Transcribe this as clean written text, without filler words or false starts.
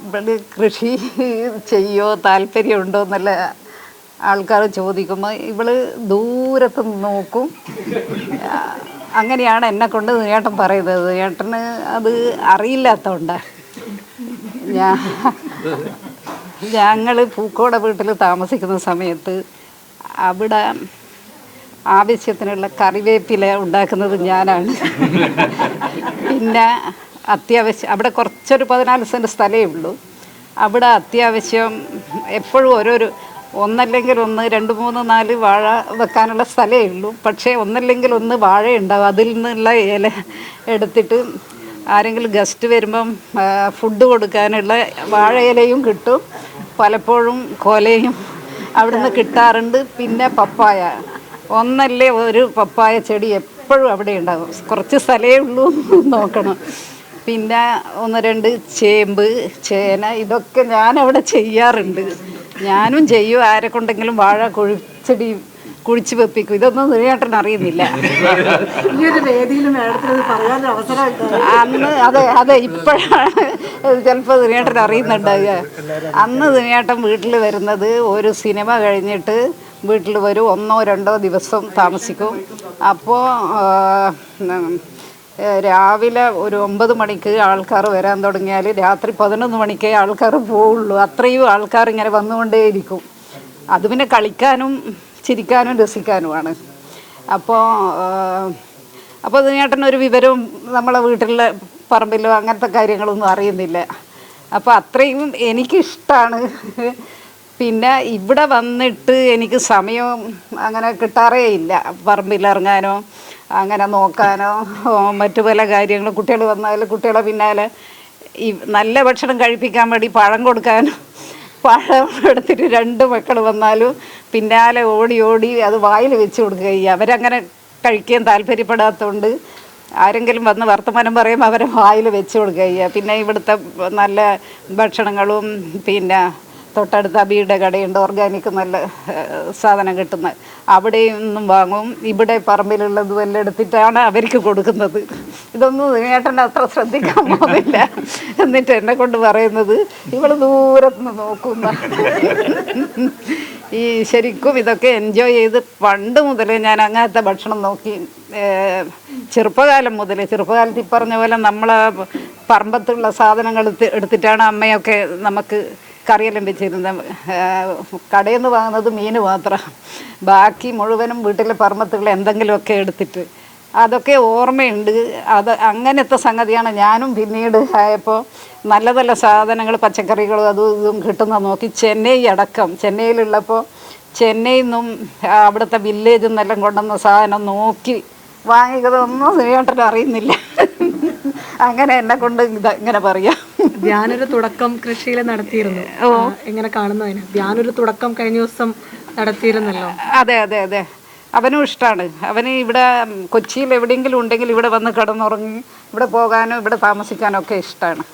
ഇവിടെ കൃഷി ചെയ്യോ താല്പര്യമുണ്ടോ എന്നല്ല ആൾക്കാർ ചോദിക്കുമ്പോൾ ഇവള് ദൂരത്ത് നോക്കും. അങ്ങനെയാണ് എന്നെ കൊണ്ട് ഏട്ടൻ പറയുന്നത്. ഏട്ടന് അത് അറിയില്ലാത്തതുകൊണ്ടാണ്. ഞങ്ങൾ പൂക്കോട് വീട്ടിൽ താമസിക്കുന്ന സമയത്ത് അവിടെ ആവശ്യത്തിനുള്ള കറിവേപ്പില ഉണ്ടാക്കുന്നത് ഞാനാണ്. പിന്നെ അത്യാവശ്യം അവിടെ കുറച്ചൊരു 14 സെൻറ്റ് സ്ഥലമേ ഉള്ളൂ. അവിടെ അത്യാവശ്യം എപ്പോഴും ഒന്നല്ലെങ്കിൽ ഒന്ന് 2, 3, 4 വാഴ വെക്കാനുള്ള സ്ഥലമേ ഉള്ളൂ. പക്ഷേ ഒന്നല്ലെങ്കിൽ ഒന്ന് വാഴ ഉണ്ടാവും. അതിൽ നിന്നുള്ള ഇല എടുത്തിട്ട് ആരെങ്കിലും ഗസ്റ്റ് വരുമ്പം ഫുഡ് കൊടുക്കാനുള്ള വാഴ ഇലയും കിട്ടും. പലപ്പോഴും കൊലയും അവിടുന്ന് കിട്ടാറുണ്ട്. പിന്നെ പപ്പായ, ഒന്നല്ലേ ഒരു പപ്പായ ചെടി എപ്പോഴും അവിടെ ഉണ്ടാകും. കുറച്ച് സ്ഥലമേ ഉള്ളൂ, നോക്കണം. പിന്നെ 1, 2 ചേമ്പ്, ചേന, ഇതൊക്കെ ഞാനവിടെ ചെയ്യാറുണ്ട്. ഞാനും ചെയ്യും. ആരെ കൊണ്ടെങ്കിലും വാഴ ചെടി കുഴിച്ച് വെപ്പിക്കും. ഇതൊന്നും ഏട്ടൻ അറിയുന്നില്ല. അന്ന് അതെ ഇപ്പോഴാണ് ചിലപ്പോൾ ദിനേട്ടൻ അറിയുന്നുണ്ടാവുക. അന്ന് ദിനേട്ടൻ വീട്ടിൽ വരുന്നത് ഒരു സിനിമ കഴിഞ്ഞിട്ട് വീട്ടിൽ വരും. 1, 2 ദിവസം താമസിക്കും. അപ്പോൾ രാവിലെ ഒരു 9 മണിക്ക് ആൾക്കാർ വരാൻ തുടങ്ങിയാൽ രാത്രി 11 മണിക്കേ ആൾക്കാർ പോവുള്ളൂ. അത്രയും ആൾക്കാർ ഇങ്ങനെ വന്നുകൊണ്ടേയിരിക്കും. അത് പിന്നെ കളിക്കാനും ചിരിക്കാനും രസിക്കാനുമാണ്. അപ്പോൾ ഇതിനേട്ടനൊരു വിവരവും നമ്മളെ വീട്ടിലെ പറമ്പിലോ അങ്ങനത്തെ കാര്യങ്ങളൊന്നും അറിയുന്നില്ല. അപ്പോൾ അത്രയും എനിക്കിഷ്ടമാണ്. പിന്നെ ഇവിടെ വന്നിട്ട് എനിക്ക് സമയം അങ്ങനെ കിട്ടാറേ ഇല്ല. പറമ്പിലിറങ്ങാനോ അങ്ങനെ നോക്കാനോ മറ്റു പല കാര്യങ്ങളും. കുട്ടികൾ വന്നാൽ കുട്ടികളെ പിന്നാലെ ഈ നല്ല ഭക്ഷണം കഴിപ്പിക്കാൻ വേണ്ടി പഴം കൊടുക്കാനും, പഴം എടുത്തിട്ട് 2 മക്കൾ വന്നാലും പിന്നാലെ ഓടി അത് വായിൽ വെച്ച് കൊടുക്കുക. അവരങ്ങനെ കഴിക്കാൻ താല്പര്യപ്പെടാത്തതുകൊണ്ട് ആരെങ്കിലും വന്ന് വർത്തമാനം പറയുമ്പോൾ അവരെ വായിൽ വെച്ച് കൊടുക്കുക. പിന്നെ ഇവിടുത്തെ നല്ല ഭക്ഷണങ്ങളും പിന്നെ തൊട്ടടുത്ത അബിയുടെ കടയുണ്ട്, ഓർഗാനിക് നല്ല സാധനം കിട്ടുന്നത്. അവിടെയും നിന്നും വാങ്ങും. ഇവിടെ പറമ്പിലുള്ളതും എല്ലാം എടുത്തിട്ടാണ് അവർക്ക് കൊടുക്കുന്നത്. ഇതൊന്നും ഏട്ടൻ അത്ര ശ്രദ്ധിക്കാൻ പോകുന്നില്ല. എന്നിട്ട് എന്നെ കൊണ്ട് പറയുന്നത് ഇവൾ ദൂരത്തുനിന്ന് നോക്കുന്ന. ഈ ശരിക്കും ഇതൊക്കെ എൻജോയ് ചെയ്ത് പണ്ട് മുതലേ ഞാൻ അങ്ങനത്തെ ഭക്ഷണം നോക്കി ചെറുപ്പകാലത്ത് ഈ പറഞ്ഞ പോലെ നമ്മളെ പറമ്പത്തുള്ള സാധനങ്ങൾ എടുത്തിട്ടാണ് അമ്മയൊക്കെ നമുക്ക് കറിയെല്ലാം വെച്ചിരുന്നത്. കടയിൽ നിന്ന് വാങ്ങുന്നത് മീൻ മാത്രം, ബാക്കി മുഴുവനും വീട്ടിലെ പറമ്പത്തുള്ള എന്തെങ്കിലുമൊക്കെ എടുത്തിട്ട് അതൊക്കെ ഓർമ്മയുണ്ട്. അങ്ങനത്തെ സംഗതിയാണ്. ഞാനും പിന്നീട് ആയപ്പോൾ നല്ല നല്ല സാധനങ്ങൾ പച്ചക്കറികളും അതും ഇതും കിട്ടുന്ന നോക്കി ചെന്നൈയിലുള്ളപ്പോൾ ചെന്നൈയിൽ നിന്നും അവിടുത്തെ വില്ലേജിൽ നിന്നെല്ലാം കൊണ്ടുവന്ന സാധനം നോക്കി വാങ്ങിയതൊന്നും ഏട്ടൻ അറിയുന്നില്ല. അങ്ങനെ എന്നെ കൊണ്ട് ഇങ്ങനെ പറയാം. ധ്യാനൊരു തുടക്കം കൃഷിയിൽ നടത്തിയിരുന്നു. എങ്ങനെ കാണുന്നു അതിന്? ധ്യാനൊരു തുടക്കം കഴിഞ്ഞ ദിവസം നടത്തിയിരുന്നല്ലോ. അതെ അവനും ഇഷ്ടമാണ്. അവന് ഇവിടെ കൊച്ചിയിൽ എവിടെയെങ്കിലും ഉണ്ടെങ്കിൽ ഇവിടെ വന്ന് കിടന്നുറങ്ങി ഇവിടെ പോകാനും ഇവിടെ താമസിക്കാനും ഒക്കെ ഇഷ്ടമാണ്.